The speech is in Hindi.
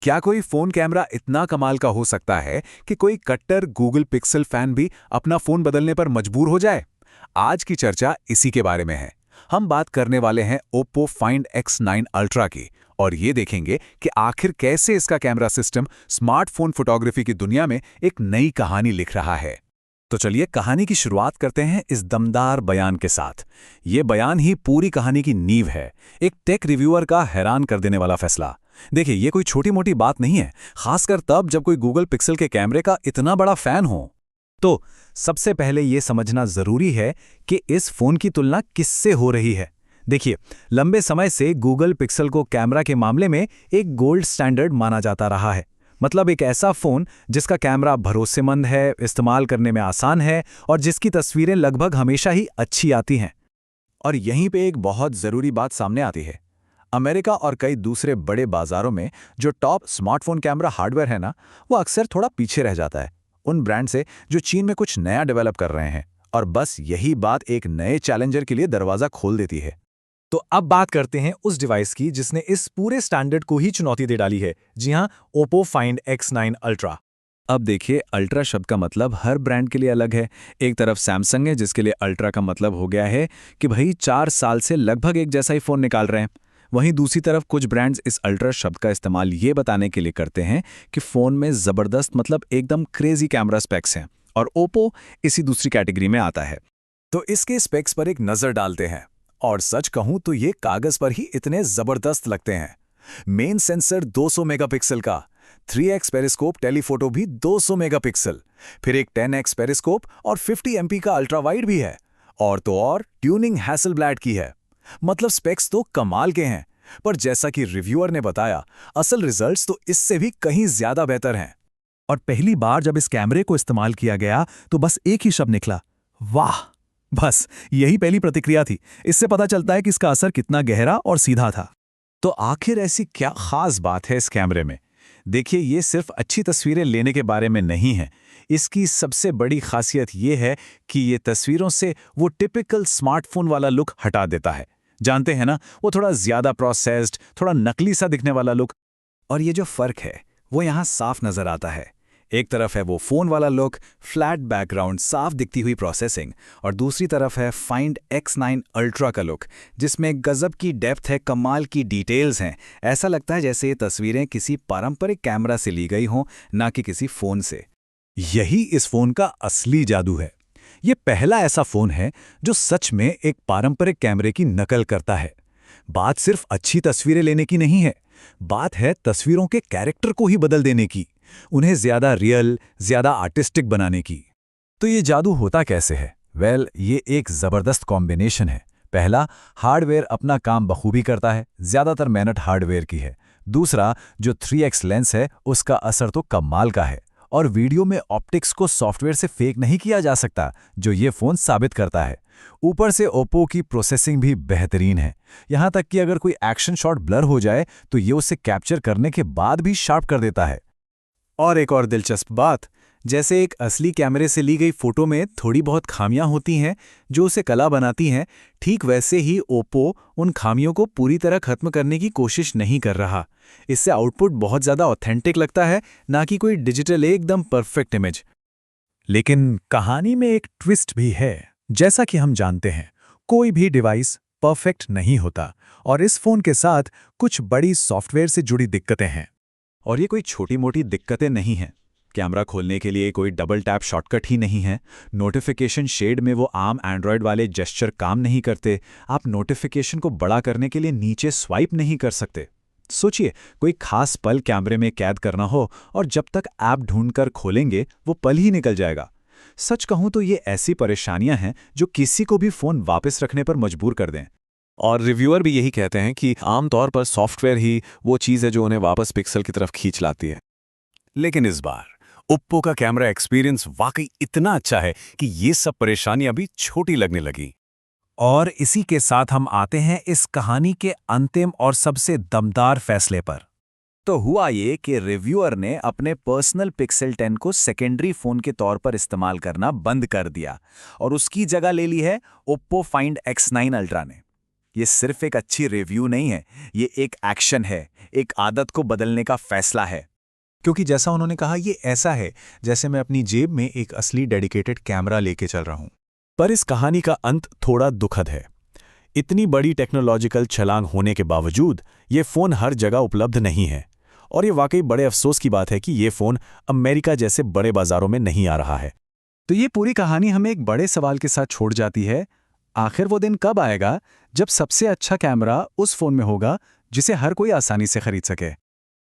क्या कोई फोन कैमरा इतना कमाल का हो सकता है कि कोई कट्टर गूगल पिक्सल फैन भी अपना फोन बदलने पर मजबूर हो जाए? आज की चर्चा इसी के बारे में है। हम बात करने वाले हैं Oppo Find X9 Ultra की और ये देखेंगे कि आखिर कैसे इसका कैमरा सिस्टम स्मार्टफोन फोटोग्राफी की दुनिया में एक नई कहानी लिख रहा है। तो चलिए कहानी की शुरुआत करते हैं इस दमदार बयान के साथ। ये बयान ही पूरी कहानी की नींव है। एक टेक रिव्यूअर का हैरान कर देने वाला फैसला। देखिए, ये कोई छोटी मोटी बात नहीं है, खासकर तब जब कोई गूगल पिक्सल के कैमरे का इतना बड़ा फैन हो। तो सबसे पहले ये समझना जरूरी है कि इस फोन की तुलना किससे हो रही है। देखिए, लंबे समय से गूगल पिक्सल को कैमरा के मामले में एक गोल्ड स्टैंडर्ड माना जाता रहा है। मतलब एक ऐसा फोन जिसका कैमरा भरोसेमंद है, इस्तेमाल करने में आसान है और जिसकी तस्वीरें लगभग हमेशा ही अच्छी आती हैं। और यहीं पे एक बहुत ज़रूरी बात सामने आती है। अमेरिका और कई दूसरे बड़े बाजारों में जो टॉप स्मार्टफोन कैमरा हार्डवेयर है ना, वो अक्सर थोड़ा पीछे रह जाता है उन ब्रांड से जो चीन में कुछ नया डेवलप कर रहे हैं। और बस यही बात एक नए चैलेंजर के लिए दरवाज़ा खोल देती है। तो अब बात करते हैं उस डिवाइस की जिसने इस पूरे स्टैंडर्ड को ही चुनौती दे डाली है। जी हां, Oppo Find X9 Ultra। अब देखिए, अल्ट्रा शब्द का मतलब हर ब्रांड के लिए अलग है। एक तरफ सैमसंग है जिसके लिए अल्ट्रा का मतलब हो गया है कि भाई 4 साल से लगभग एक जैसा ही फ़ोन निकाल रहे हैं। वहीं दूसरी तरफ कुछ ब्रांड्स इस अल्ट्रा शब्द का इस्तेमाल ये बताने के लिए करते हैं कि फ़ोन में ज़बरदस्त मतलब एकदम क्रेजी कैमरा स्पेक्स हैं, और ओप्पो इसी दूसरी कैटेगरी में आता है। तो इसके स्पेक्स पर एक नज़र डालते हैं, और सच कहूं तो ये कागज़ पर ही इतने ज़बरदस्त लगते हैं। मेन सेंसर 200 मेगापिक्सल का, 3x पेरिस्कोप टेलीफोटो भी 200 मेगापिक्सल, फिर एक 10x पेरिस्कोप और 50 MP का अल्ट्रा वाइड भी है। और तो और ट्यूनिंग हैसलब्लैड की है। मतलब स्पेक्स तो कमाल के हैं, पर जैसा कि रिव्यूअर ने बताया, असल रिजल्ट्स तो इससे भी कहीं ज्यादा बेहतर हैं। और पहली बार जब इस कैमरे को इस्तेमाल किया गया तो बस एक ही शब्द निकला, वाह। बस यही पहली प्रतिक्रिया थी। इससे पता चलता है कि इसका असर कितना गहरा और सीधा था। तो आखिर ऐसी क्या खास बात है इस कैमरे में? देखिए, ये सिर्फ अच्छी तस्वीरें लेने के बारे में नहीं है। इसकी सबसे बड़ी खासियत ये है कि ये तस्वीरों से वो टिपिकल स्मार्टफोन वाला लुक हटा देता है। जानते हैं ना, वो थोड़ा ज्यादा प्रोसेस्ड, थोड़ा नकली सा दिखने वाला लुक। और ये जो फर्क है वो यहाँ साफ नजर आता है। एक तरफ है वो फोन वाला लुक, फ्लैट बैकग्राउंड, साफ दिखती हुई प्रोसेसिंग, और दूसरी तरफ है फाइंड X9 अल्ट्रा का लुक, जिसमें गजब की डेप्थ है, कमाल की डिटेल्स हैं। ऐसा लगता है जैसे ये तस्वीरें किसी पारंपरिक कैमरा से ली गई हों, ना कि किसी फोन से। यही इस फोन का असली जादू है। ये पहला ऐसा फोन है जो सच में एक पारंपरिक कैमरे की नकल करता है। बात सिर्फ अच्छी तस्वीरें लेने की नहीं है, बात है तस्वीरों के कैरेक्टर को ही बदल देने की, उन्हें ज्यादा रियल, ज्यादा आर्टिस्टिक बनाने की। तो ये जादू होता कैसे है? ये एक जबरदस्त कॉम्बिनेशन है। पहला, हार्डवेयर अपना काम बखूबी करता है, ज्यादातर मेहनत हार्डवेयर की है। दूसरा, जो 3x लेंस है उसका असर तो कमाल का है, और वीडियो में ऑप्टिक्स को सॉफ्टवेयर से फेक नहीं किया जा सकता, जो ये फोन साबित करता है। ऊपर से ओप्पो की प्रोसेसिंग भी बेहतरीन है। यहां तक कि अगर कोई एक्शन शॉट ब्लर हो जाए तो ये उसे कैप्चर करने के बाद भी शार्प कर देता है। और एक और दिलचस्प बात, जैसे एक असली कैमरे से ली गई फोटो में थोड़ी बहुत खामियां होती हैं जो उसे कला बनाती हैं, ठीक वैसे ही ओप्पो उन खामियों को पूरी तरह खत्म करने की कोशिश नहीं कर रहा। इससे आउटपुट बहुत ज़्यादा ऑथेंटिक लगता है, ना कि कोई डिजिटल एकदम परफेक्ट इमेज। लेकिन कहानी में एक ट्विस्ट भी है। जैसा कि हम जानते हैं, कोई भी डिवाइस परफेक्ट नहीं होता, और इस फोन के साथ कुछ बड़ी सॉफ्टवेयर से जुड़ी दिक्कतें हैं। और ये कोई छोटी मोटी दिक्कतें नहीं हैं। कैमरा खोलने के लिए कोई डबल टैप शॉर्टकट ही नहीं है। नोटिफिकेशन शेड में वो आम एंड्रॉयड वाले जेस्चर काम नहीं करते। आप नोटिफिकेशन को बड़ा करने के लिए नीचे स्वाइप नहीं कर सकते। सोचिए, कोई खास पल कैमरे में कैद करना हो और जब तक ऐप ढूंढकर खोलेंगे वो पल ही निकल जाएगा। सच कहूं तो ये ऐसी परेशानियां हैं जो किसी को भी फोन वापस रखने पर मजबूर कर दें। और रिव्यूअर भी यही कहते हैं कि आमतौर पर सॉफ्टवेयर ही वो चीज़ है जो उन्हें वापस पिक्सल की तरफ खींच लाती है। लेकिन इस बार ओप्पो का कैमरा एक्सपीरियंस वाकई इतना अच्छा है कि ये सब परेशानियां भी छोटी लगने लगी। और इसी के साथ हम आते हैं इस कहानी के अंतिम और सबसे दमदार फैसले पर। तो हुआ ये कि रिव्यूअर ने अपने पर्सनल पिक्सल 10 को सेकेंडरी फोन के तौर पर इस्तेमाल करना बंद कर दिया और उसकी जगह ले ली है ओप्पो फाइंड X9 अल्ट्रा ने। ये सिर्फ एक अच्छी रिव्यू नहीं है, ये एक एक्शन है, एक आदत को बदलने का फैसला है। क्योंकि जैसा उन्होंने कहा, ये ऐसा है जैसे मैं अपनी जेब में एक असली डेडिकेटेड कैमरा लेके चल रहा हूं। पर इस कहानी का अंत थोड़ा दुखद है। इतनी बड़ी टेक्नोलॉजिकल छलांग होने के बावजूद ये फ़ोन हर जगह उपलब्ध नहीं है, और ये वाकई बड़े अफसोस की बात है कि ये फ़ोन अमेरिका जैसे बड़े बाजारों में नहीं आ रहा है। तो ये पूरी कहानी हमें एक बड़े सवाल के साथ छोड़ जाती है। आखिर वो दिन कब आएगा जब सबसे अच्छा कैमरा उस फ़ोन में होगा जिसे हर कोई आसानी से खरीद सके?